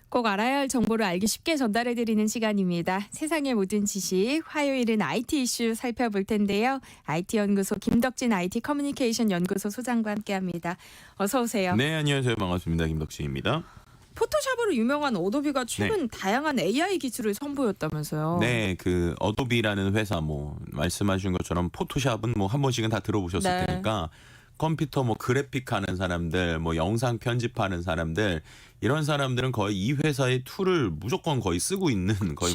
꼭 알아야 할 정보를 알기 쉽게 전달해드리는 시간입니다. 세상의 모든 지식, 화요일은 IT 이슈 살펴볼 텐데요. IT연구소 김덕진 IT 커뮤니케이션 연구소 소장과 함께합니다. 어서 오세요. 네, 안녕하세요. 반갑습니다. 김덕진입니다. 포토샵으로 유명한 어도비가 최근 다양한 AI 기술을 선보였다면서요. 네, 그 어도비라는 회사 말씀하신 것처럼 포토샵은 한 번씩은 다 들어보셨을 테니까 컴퓨터 그래픽 하는 사람들, 영상 편집하는 사람들 이런 사람들은 거의 이 회사의 툴을 무조건 거의 쓰고 있는 거의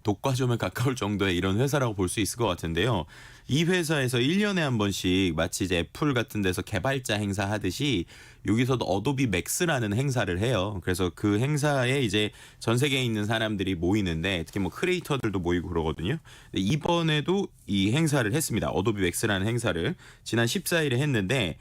독과점에 가까울 정도의 이런 회사라고 볼 수 있을 것 같은데요. 이 회사에서 1년에 한 번씩 마치 이제 애플 같은 데서 개발자 행사 하듯이 여기서도 어도비 맥스라는 행사를 해요. 그래서 그 행사에 이제 전 세계에 있는 사람들이 모이는데 특히 크리에이터들도 모이고 그러거든요. 이번에도 이 행사를 했습니다. 어도비 맥스라는 행사를 지난 14일에 했는데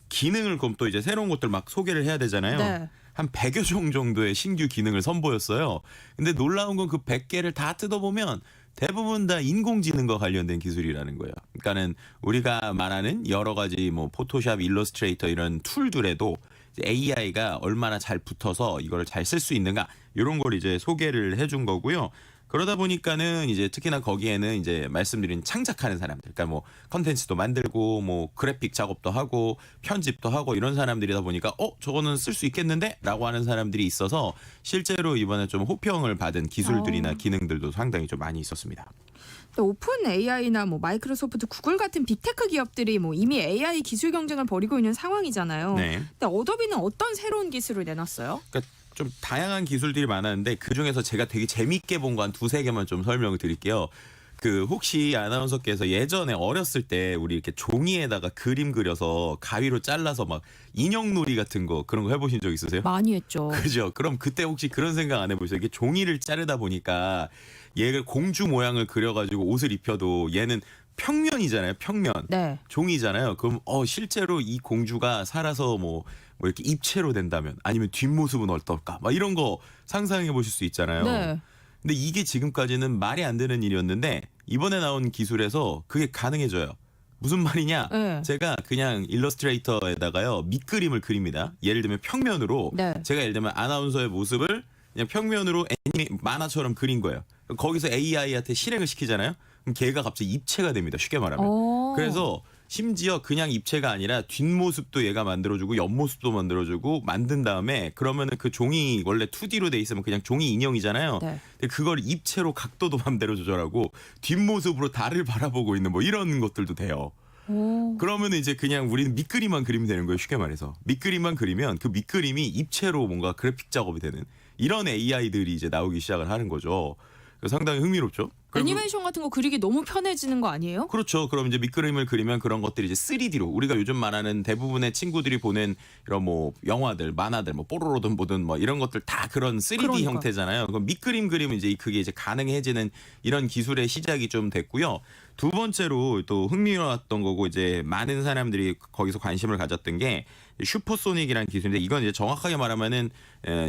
기능을 그럼 또 이제 새로운 것들 막 소개를 해야 되잖아요. 네. 한 100여 종 정도의 신규 기능을 선보였어요. 근데 놀라운 건 그 100개를 다 뜯어보면 대부분 다 인공지능과 관련된 기술이라는 거예요. 그러니까는 우리가 말하는 여러 가지 포토샵, 일러스트레이터 이런 툴들에도 AI가 얼마나 잘 붙어서 이걸 잘 쓸 수 있는가 이런 걸 이제 소개를 해준 거고요. 그러다 보니까는 이제 특히나 거기에는 이제 말씀드린 창작하는 사람들, 그러니까 컨텐츠도 만들고 그래픽 작업도 하고 편집도 하고 이런 사람들이다 보니까 저거는 쓸 수 있겠는데라고 하는 사람들이 있어서 실제로 이번에 좀 호평을 받은 기술들이나 기능들도 상당히 좀 많이 있었습니다. 오픈 AI나 마이크로소프트, 구글 같은 빅테크 기업들이 이미 AI 기술 경쟁을 벌이고 있는 상황이잖아요. 네. 근데 어도비는 어떤 새로운 기술을 내놨어요? 그러니까 좀 다양한 기술들이 많았는데 그중에서 제가 되게 재밌게 본 거 한 두세 개만 좀 설명을 드릴게요. 혹시 아나운서께서 예전에 어렸을 때 우리 이렇게 종이에다가 그림 그려서 가위로 잘라서 인형놀이 같은 거 그런 거 해보신 적 있으세요? 많이 했죠. 그죠? 그럼 그때 혹시 그런 생각 안 해보셨어요? 이게 종이를 자르다 보니까 얘를 공주 모양을 그려가지고 옷을 입혀도 얘는 평면이잖아요. 평면. 네. 종이잖아요. 그럼 실제로 이 공주가 살아서 이렇게 입체로 된다면 아니면 뒷모습은 어떨까? 이런 거 상상해 보실 수 있잖아요. 네. 근데 이게 지금까지는 말이 안 되는 일이었는데 이번에 나온 기술에서 그게 가능해져요. 무슨 말이냐? 네. 제가 그냥 일러스트레이터에다가요 밑그림을 그립니다. 예를 들면 평면으로 제가 예를 들면 아나운서의 모습을 그냥 평면으로 만화처럼 그린 거예요. 거기서 AI한테 실행을 시키잖아요. 그럼 걔가 갑자기 입체가 됩니다. 쉽게 말하면. 그래서 심지어 그냥 입체가 아니라 뒷모습도 얘가 만들어주고 옆모습도 만들어주고 만든 다음에 그러면은 그 종이 원래 2D로 돼 있으면 그냥 종이 인형이잖아요. 네. 근데 그걸 입체로 각도도 맘대로 조절하고 뒷모습으로 달을 바라보고 있는 이런 것들도 돼요. 그러면 이제 그냥 우리는 밑그림만 그리면 되는 거예요. 쉽게 말해서. 밑그림만 그리면 그 밑그림이 입체로 뭔가 그래픽 작업이 되는 이런 AI들이 이제 나오기 시작을 하는 거죠. 상당히 흥미롭죠. 애니메이션 같은 거 그리기 너무 편해지는 거 아니에요? 그렇죠. 그럼 이제 밑그림을 그리면 그런 것들이 이제 3D로 우리가 요즘 말하는 대부분의 친구들이 보는 이런 영화들, 만화들, 뽀로로든 뭐든 이런 것들 다 그런 3D 형태잖아요. 그럼 밑그림 그리면 이제 그게 이제 가능해지는 이런 기술의 시작이 좀 됐고요. 두 번째로 또 흥미로웠던 거고 이제 많은 사람들이 거기서 관심을 가졌던 게 슈퍼소닉이라는 기술인데 이건 이제 정확하게 말하면은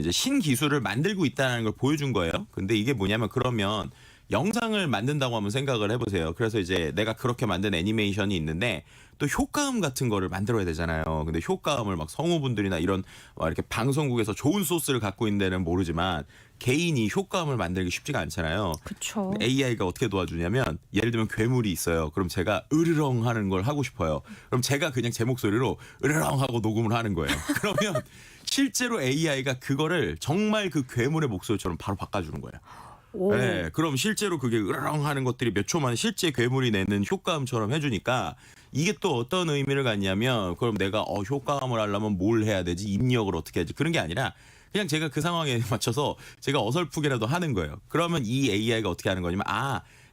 이제 신기술을 만들고 있다는 걸 보여준 거예요. 근데 이게 뭐냐면 그러면 영상을 만든다고 한번 생각을 해보세요. 그래서 이제 내가 그렇게 만든 애니메이션이 있는데 또 효과음 같은 거를 만들어야 되잖아요. 근데 효과음을 성우분들이나 이런 이렇게 방송국에서 좋은 소스를 갖고 있는 데는 모르지만 개인이 효과음을 만들기 쉽지가 않잖아요. 그렇죠. AI가 어떻게 도와주냐면 예를 들면 괴물이 있어요. 그럼 제가 으르렁 하는 걸 하고 싶어요. 그럼 제가 그냥 제 목소리로 으르렁 하고 녹음을 하는 거예요. 그러면 실제로 AI가 그거를 정말 그 괴물의 목소리처럼 바로 바꿔주는 거예요. 네, 그럼 실제로 그게 으르렁 하는 것들이 몇 초 만에 실제 괴물이 내는 효과음처럼 해주니까 이게 또 어떤 의미를 갖냐면 그럼 내가 효과음을 하려면 뭘 해야 되지? 입력을 어떻게 하지? 그런 게 아니라 그냥 제가 그 상황에 맞춰서 제가 어설프게라도 하는 거예요. 그러면 이 AI가 어떻게 하는 거냐면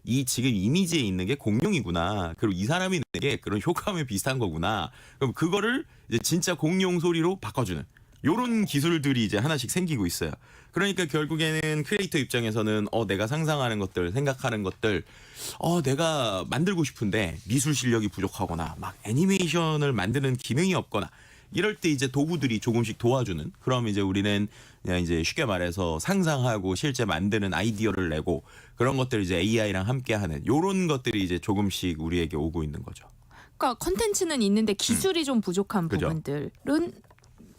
이 지금 이미지에 있는 게 공룡이구나. 그리고 이 사람이 있는 게 그런 효과음에 비슷한 거구나. 그럼 그거를 이제 진짜 공룡 소리로 바꿔주는 요런 기술들이 이제 하나씩 생기고 있어요. 그러니까 결국에는 크리에이터 입장에서는 내가 상상하는 것들, 생각하는 것들 내가 만들고 싶은데 미술 실력이 부족하거나 애니메이션을 만드는 기능이 없거나 이럴 때 이제 도구들이 조금씩 도와주는 그럼 이제 우리는 그냥 이제 쉽게 말해서 상상하고 실제 만드는 아이디어를 내고 그런 것들을 이제 AI랑 함께 하는 요런 것들이 이제 조금씩 우리에게 오고 있는 거죠. 그러니까 컨텐츠는 있는데 기술이 좀 부족한 부분들은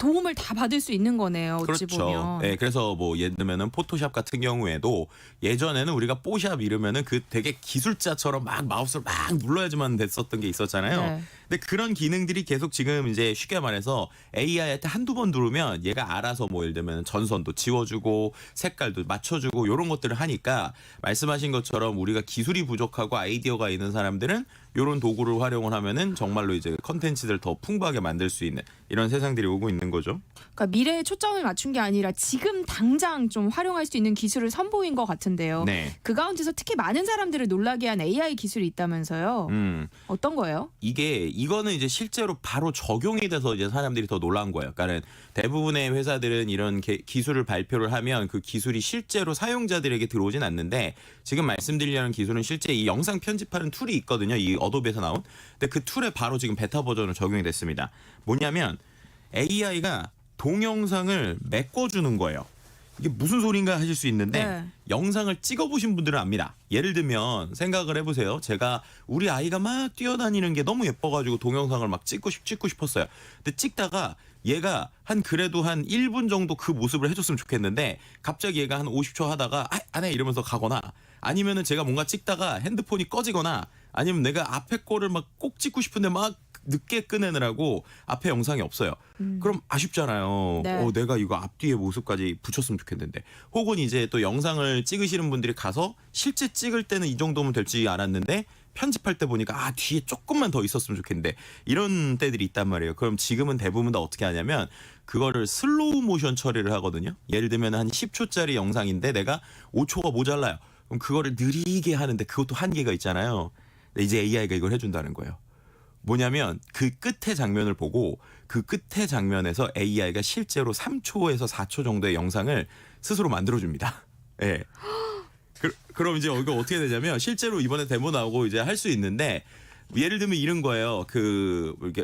도움을 다 받을 수 있는 거네요. 어찌 그렇죠. 보면. 네, 그래서 뭐 예를 들면은 포토샵 같은 경우에도 예전에는 우리가 뽀샵 이러면은 그 되게 기술자처럼 막 마우스를 막 눌러야지만 됐었던 게 있었잖아요. 네. 근데 그런 기능들이 계속 지금 이제 쉽게 말해서 AI한테 한두 번 누르면 얘가 알아서 뭐 예를 들면 전선도 지워주고 색깔도 맞춰주고 이런 것들을 하니까 말씀하신 것처럼 우리가 기술이 부족하고 아이디어가 있는 사람들은 이런 도구를 활용을 하면은 정말로 이제 컨텐츠들 더 풍부하게 만들 수 있는 이런 세상들이 오고 있는 거죠. 그러니까 미래에 초점을 맞춘 게 아니라 지금 당장 좀 활용할 수 있는 기술을 선보인 것 같은데요. 네. 그 가운데서 특히 많은 사람들을 놀라게 한 AI 기술이 있다면서요. 어떤 거예요? 이거는 이제 실제로 바로 적용이 돼서 이제 사람들이 더 놀란 거예요. 그러니까 대부분의 회사들은 이런 기술을 발표를 하면 그 기술이 실제로 사용자들에게 들어오진 않는데 지금 말씀드리려는 기술은 실제 이 영상 편집하는 툴이 있거든요. 이 어도비에서 나온. 근데 그 툴에 바로 지금 베타 버전으로 적용이 됐습니다. 뭐냐면 AI가 동영상을 메꿔주는 거예요. 이게 무슨 소린가 하실 수 있는데 네. 영상을 찍어보신 분들은 압니다. 예를 들면 생각을 해보세요. 제가 우리 아이가 막 뛰어다니는 게 너무 예뻐가지고 동영상을 막 찍고 싶었어요. 근데 찍다가 얘가 그래도 한 1분 정도 그 모습을 해줬으면 좋겠는데 갑자기 얘가 한 50초 하다가 안 해 이러면서 가거나 아니면은 제가 뭔가 찍다가 핸드폰이 꺼지거나 아니면 내가 앞에 거를 막 꼭 찍고 싶은데 막 늦게 꺼내느라고 앞에 영상이 없어요. 그럼 아쉽잖아요. 네. 내가 이거 앞뒤의 모습까지 붙였으면 좋겠는데. 혹은 이제 또 영상을 찍으시는 분들이 가서 실제 찍을 때는 이 정도면 될지 알았는데 편집할 때 보니까 뒤에 조금만 더 있었으면 좋겠는데 이런 때들이 있단 말이에요. 그럼 지금은 대부분 다 어떻게 하냐면 그거를 슬로우 모션 처리를 하거든요. 예를 들면 한 10초짜리 영상인데 내가 5초가 모자라요. 그럼 그거를 느리게 하는데 그것도 한계가 있잖아요. 근데 이제 AI가 이걸 해준다는 거예요. 뭐냐면 그 끝의 장면을 보고 그 끝의 장면에서 AI가 실제로 3초에서 4초 정도의 영상을 스스로 만들어줍니다. 예. 네. 그럼 이제 이거 어떻게 되냐면 실제로 이번에 데모 나오고 이제 할 수 있는데 예를 들면 이런 거예요.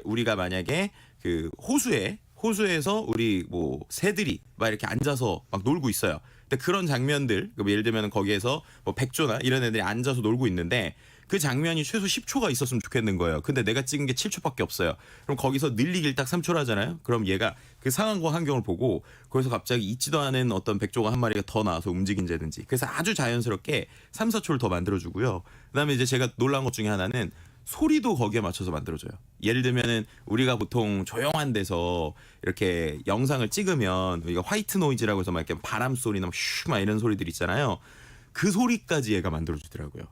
우리가 만약에 그 호수에서 우리 뭐 새들이 막 이렇게 앉아서 막 놀고 있어요. 근데 그런 장면들 예를 들면 거기에서 뭐 백조나 이런 애들이 앉아서 놀고 있는데 그 장면이 최소 10초가 있었으면 좋겠는 거예요. 근데 내가 찍은 게 7초밖에 없어요. 그럼 거기서 늘리길 딱 3초를 하잖아요. 그럼 얘가 그 상황과 환경을 보고 거기서 갑자기 있지도 않은 어떤 백조가 한 마리가 더 나와서 움직인다든지 그래서 아주 자연스럽게 3, 4초를 더 만들어주고요. 그다음에 이제 제가 놀란 것 중에 하나는 소리도 거기에 맞춰서 만들어줘요. 예를 들면은 우리가 보통 조용한 데서 이렇게 영상을 찍으면 우리가 화이트 노이즈라고 해서 막 이렇게 바람 소리나 막 이런 소리들 있잖아요. 그 소리까지 얘가 만들어주더라고요.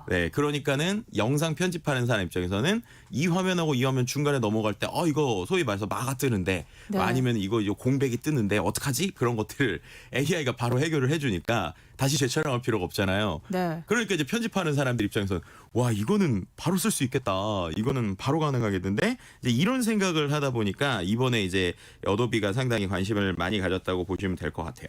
네, 그러니까는 영상 편집하는 사람 입장에서는 이 화면하고 이 화면 중간에 넘어갈 때 이거 소위 말해서 마가 뜨는데 네. 아니면 이거 공백이 뜨는데 어떡하지? 그런 것들을 AI가 바로 해결을 해주니까 다시 재촬영할 필요가 없잖아요. 네. 그러니까 이제 편집하는 사람들 입장에서는 와 이거는 바로 쓸 수 있겠다. 이거는 바로 가능하겠는데 이제 이런 생각을 하다 보니까 이번에 이제 어도비가 상당히 관심을 많이 가졌다고 보시면 될 것 같아요.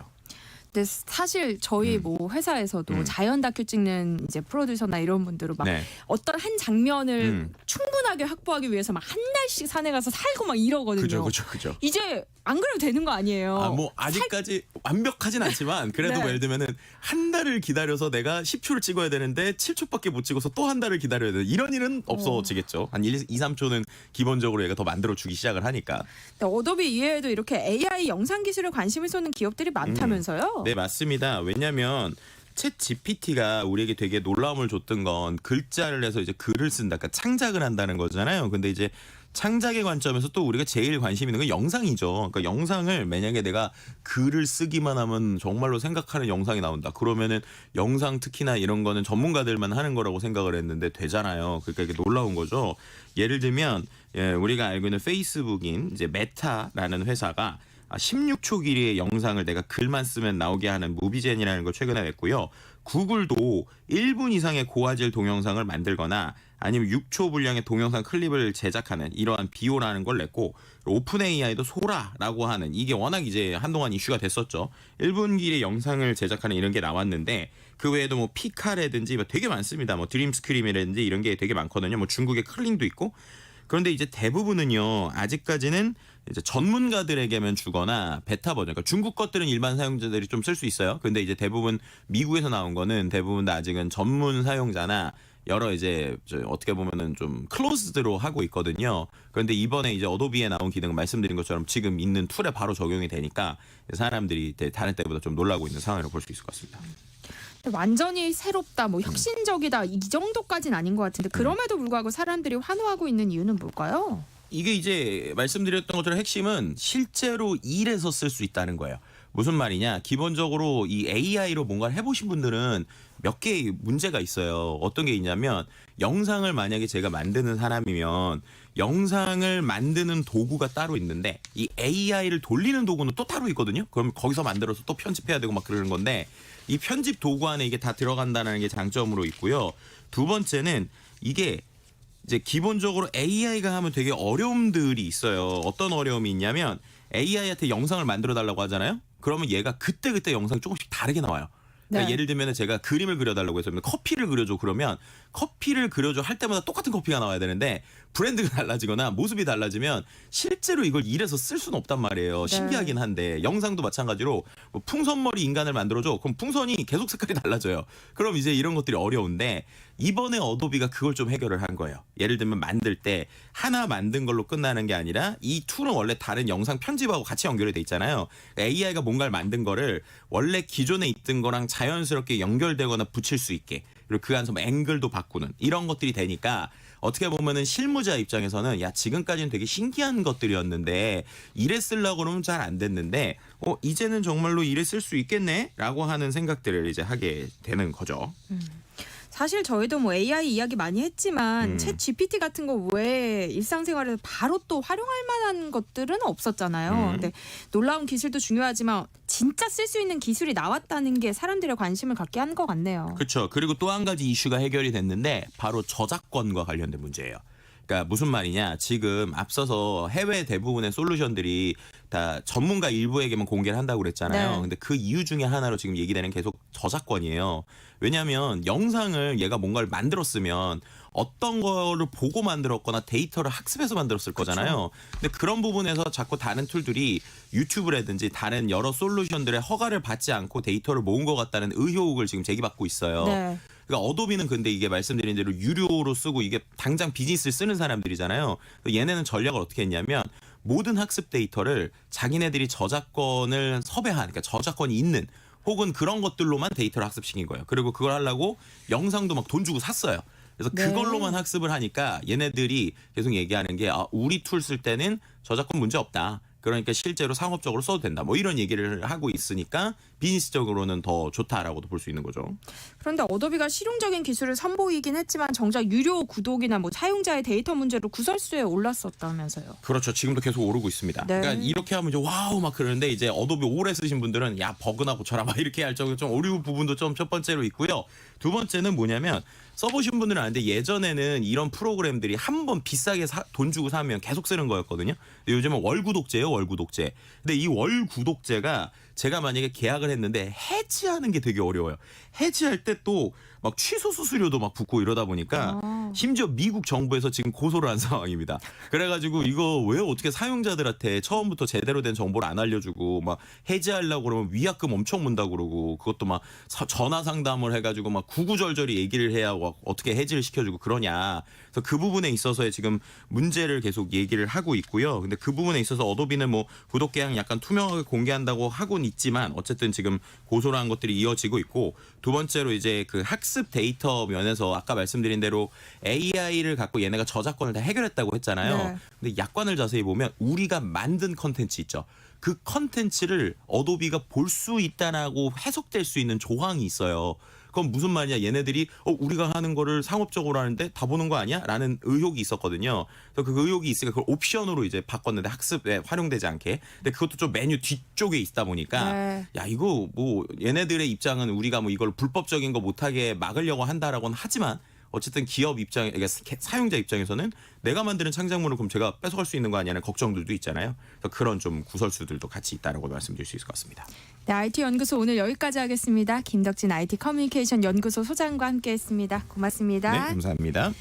근데 사실 저희 뭐 회사에서도 자연 다큐 찍는 이제 프로듀서나 이런 분들은 막 네. 어떤 한 장면을 충분하게 확보하기 위해서 막 한 달씩 산에 가서 살고 막 이러거든요. 그죠. 이제 안 그래도 되는 거 아니에요. 뭐 아직까지 완벽하진 않지만 그래도 네. 예를 들면은 한 달을 기다려서 내가 10초를 찍어야 되는데 7초밖에 못 찍어서 또 한 달을 기다려야 돼. 이런 일은 없어지겠죠. 한 2, 3초는 기본적으로 얘가 더 만들어 주기 시작을 하니까. 어도비 이외에도 이렇게 AI 영상 기술에 관심을 쏟는 기업들이 많다면서요? 네, 맞습니다. 왜냐면 챗 GPT가 우리에게 되게 놀라움을 줬던 건 글자를 해서 이제 글을 쓴다. 그러니까 창작을 한다는 거잖아요. 근데 이제 창작의 관점에서 또 우리가 제일 관심 있는 건 영상이죠. 그러니까 영상을 만약에 내가 글을 쓰기만 하면 정말로 생각하는 영상이 나온다. 그러면은 영상 특히나 이런 거는 전문가들만 하는 거라고 생각을 했는데 되잖아요. 그러니까 이게 놀라운 거죠. 예를 들면 우리가 알고 있는 페이스북인 이제 메타라는 회사가 16초 길이의 영상을 내가 글만 쓰면 나오게 하는 무비젠이라는 걸 최근에 냈고요. 구글도 1분 이상의 고화질 동영상을 만들거나 아니면 6초 분량의 동영상 클립을 제작하는 이러한 비오라는 걸 냈고 오픈 AI도 소라라고 하는 이게 워낙 이제 한동안 이슈가 됐었죠. 1분 길이의 영상을 제작하는 이런 게 나왔는데 그 외에도 뭐 피카라든지 뭐 되게 많습니다. 뭐 드림스크림이라든지 이런 게 되게 많거든요. 뭐 중국의 클링도 있고 그런데 이제 대부분은요 아직까지는 이제 전문가들에게만 주거나 베타 버전, 그러니까 중국 것들은 일반 사용자들이 좀 쓸 수 있어요. 근데 이제 대부분 미국에서 나온 거는 대부분 다 아직은 전문 사용자나 여러 이제 어떻게 보면은 좀 클로즈드로 하고 있거든요. 그런데 이번에 이제 어도비에 나온 기능은 말씀드린 것처럼 지금 있는 툴에 바로 적용이 되니까 사람들이 다른 때보다 좀 놀라고 있는 상황이라고 볼 수 있을 것 같습니다. 완전히 새롭다, 뭐 혁신적이다 이 정도까지는 아닌 것 같은데 그럼에도 불구하고 사람들이 환호하고 있는 이유는 뭘까요? 이게 이제 말씀드렸던 것처럼 핵심은 실제로 일에서 쓸 수 있다는 거예요. 무슨 말이냐? 기본적으로 이 AI로 뭔가를 해보신 분들은 몇 개의 문제가 있어요. 어떤 게 있냐면 영상을 만약에 제가 만드는 사람이면 영상을 만드는 도구가 따로 있는데 이 AI를 돌리는 도구는 또 따로 있거든요. 그럼 거기서 만들어서 또 편집해야 되고 막 그러는 건데 이 편집 도구 안에 이게 다 들어간다는 게 장점으로 있고요. 두 번째는 이게 이제 기본적으로 AI가 하면 되게 어려움들이 있어요. 어떤 어려움이 있냐면 AI한테 영상을 만들어 달라고 하잖아요. 그러면 얘가 그때그때 영상이 조금씩 다르게 나와요. 그러니까 네. 예를 들면 제가 그림을 그려달라고 해서 커피를 그려줘 그러면 커피를 그려줘 할 때마다 똑같은 커피가 나와야 되는데 브랜드가 달라지거나 모습이 달라지면 실제로 이걸 일해서 쓸 수는 없단 말이에요. 네. 신기하긴 한데 영상도 마찬가지로 뭐 풍선머리 인간을 만들어줘 그럼 풍선이 계속 색깔이 달라져요. 그럼 이제 이런 것들이 어려운데 이번에 어도비가 그걸 좀 해결을 한 거예요. 예를 들면 만들 때 하나 만든 걸로 끝나는 게 아니라 이 툴은 원래 다른 영상 편집하고 같이 연결이 돼 있잖아요. AI가 뭔가를 만든 거를 원래 기존에 있던 거랑 자연스럽게 연결되거나 붙일 수 있게 그리고 그 안에서 뭐 앵글도 바꾸는 이런 것들이 되니까 어떻게 보면은 실무자 입장에서는 야 지금까지는 되게 신기한 것들이었는데 일에 쓰려고 그러면 잘 안 됐는데 이제는 정말로 일에 쓸 수 있겠네라고 하는 생각들을 이제 하게 되는 거죠. 사실 저희도 뭐 AI 이야기 많이 했지만 챗 GPT 같은 거 외에 일상생활에서 바로 또 활용할 만한 것들은 없었잖아요. 근데 놀라운 기술도 중요하지만 진짜 쓸 수 있는 기술이 나왔다는 게 사람들의 관심을 갖게 한 것 같네요. 그렇죠. 그리고 또 한 가지 이슈가 해결이 됐는데 바로 저작권과 관련된 문제예요. 그러니까 무슨 말이냐? 지금 앞서서 해외 대부분의 솔루션들이 다 전문가 일부에게만 공개를 한다고 그랬잖아요. 네. 근데 그 이유 중에 하나로 지금 얘기되는 계속 저작권이에요. 왜냐하면 영상을 얘가 뭔가를 만들었으면 어떤 거를 보고 만들었거나 데이터를 학습해서 만들었을 거잖아요. 근데 그런 부분에서 자꾸 다른 툴들이 유튜브라든지 다른 여러 솔루션들의 허가를 받지 않고 데이터를 모은 것 같다는 의혹을 지금 제기받고 있어요. 네. 그러니까 어도비는 근데 이게 말씀드린 대로 유료로 쓰고 이게 당장 비즈니스를 쓰는 사람들이잖아요. 얘네는 전략을 어떻게 했냐면 모든 학습 데이터를 자기네들이 저작권을 섭외한 그러니까 저작권이 있는 혹은 그런 것들로만 데이터를 학습시킨 거예요. 그리고 그걸 하려고 영상도 막 돈 주고 샀어요. 그래서 네. 그걸로만 학습을 하니까 얘네들이 계속 얘기하는 게 우리 툴 쓸 때는 저작권 문제 없다. 그러니까 실제로 상업적으로 써도 된다. 뭐 이런 얘기를 하고 있으니까 비즈니스적으로는 더 좋다라고도 볼 수 있는 거죠. 그런데 어도비가 실용적인 기술을 선보이긴 했지만 정작 유료 구독이나 뭐 사용자의 데이터 문제로 구설수에 올랐었다면서요. 그렇죠. 지금도 계속 오르고 있습니다. 네. 그러니까 이렇게 하면 이제 와우 막 그러는데 이제 어도비 오래 쓰신 분들은 야 버그나 고쳐라 막 이렇게 할 정도로 좀 어려운 부분도 좀 첫 번째로 있고요. 두 번째는 뭐냐면 써보신 분들은 아는데 예전에는 이런 프로그램들이 한 번 비싸게 돈 주고 사면 계속 쓰는 거였거든요. 근데 요즘은 월 구독제예요, 월 구독제. 근데 이 월 구독제가 제가 만약에 계약을 했는데 해지하는 게 되게 어려워요. 해지할 때 또 막 취소 수수료도 막 붙고 이러다 보니까 심지어 미국 정부에서 지금 고소를 한 상황입니다. 그래가지고 이거 왜 어떻게 사용자들한테 처음부터 제대로 된 정보를 안 알려주고 막 해지하려고 그러면 위약금 엄청 문다고 그러고 그것도 막 전화 상담을 해가지고 막 구구절절히 얘기를 해야 어떻게 해지를 시켜주고 그러냐. 그래서 그 부분에 있어서의 지금 문제를 계속 얘기를 하고 있고요. 근데 그 부분에 있어서 어도비는 뭐 구독 계약 약간 투명하게 공개한다고 하고는 있지만 어쨌든 지금 고소를 한 것들이 이어지고 있고 두 번째로 이제 그 학습 데이터 면에서 아까 말씀드린 대로 AI를 갖고 얘네가 저작권을 다 해결했다고 했잖아요. 네. 근데 약관을 자세히 보면 우리가 만든 컨텐츠 있죠. 그 컨텐츠를 어도비가 볼 수 있다라고 해석될 수 있는 조항이 있어요. 그건 무슨 말이냐? 얘네들이 우리가 하는 거를 상업적으로 하는데 다 보는 거 아니야? 라는 의혹이 있었거든요. 그래서 그 의혹이 있으니까 그걸 옵션으로 이제 바꿨는데 학습에 활용되지 않게. 근데 그것도 좀 메뉴 뒤쪽에 있다 보니까 네. 야 이거 뭐 얘네들의 입장은 우리가 뭐 이걸 불법적인 거 못하게 막으려고 한다라고는 하지만 어쨌든 기업 입장, 그러니까 사용자 입장에서는 내가 만드는 창작물을 그럼 제가 뺏어갈 수 있는 거 아니냐는 걱정들도 있잖아요. 그래서 그런 좀 구설수들도 같이 있다라고 말씀드릴 수 있을 것 같습니다. 네, IT 연구소 오늘 여기까지 하겠습니다. 김덕진 IT 커뮤니케이션 연구소 소장과 함께했습니다. 고맙습니다. 네, 감사합니다.